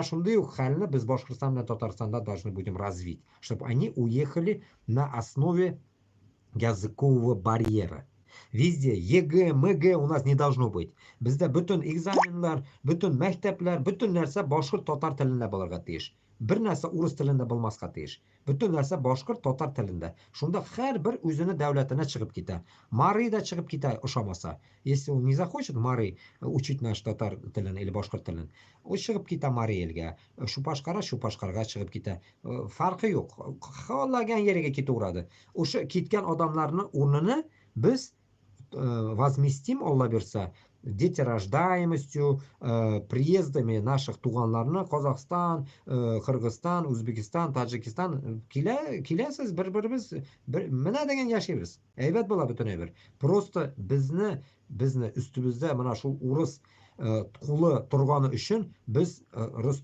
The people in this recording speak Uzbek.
Шундай халны без Башкортостан и Татарстанда должны будем развить, чтобы они уехали на основе языкового барьера. Везде ЕГЭ, МГ у нас не должно быть. Bizda butun ekzaminlar, butun maktablar, butun narsa boshqa totar tilida bo'larga tegish. Bir narsa rus tilida bo'lmasga tegish. Butun narsa boshqa totar tilida. Shunda har bir o'zini davlatini chiqib ketadi. Marida chiqib ketadi o'shamasa. Если он не захочет Мари учить наш татар tilini или boshqa tilini, u chiqib ketadi Marielga. Shu Pashqarga chiqib ketadi. Farqi yo'q. Xohlagan yeriga ketaveradi. O'sha ketgan odamlarni o'rnini biz возместим, Alloh bersa, деторождаемостью, приездами наших туганларны Qozog'iston, Qirg'iziston, O'zbekiston, Tojikiston kelasiz, bir-birimiz mana degan yashaymiz. Aybat bo'ladi butun bir. Просто bizni ustimizda mana shu o'ris quli turgani uchun biz rus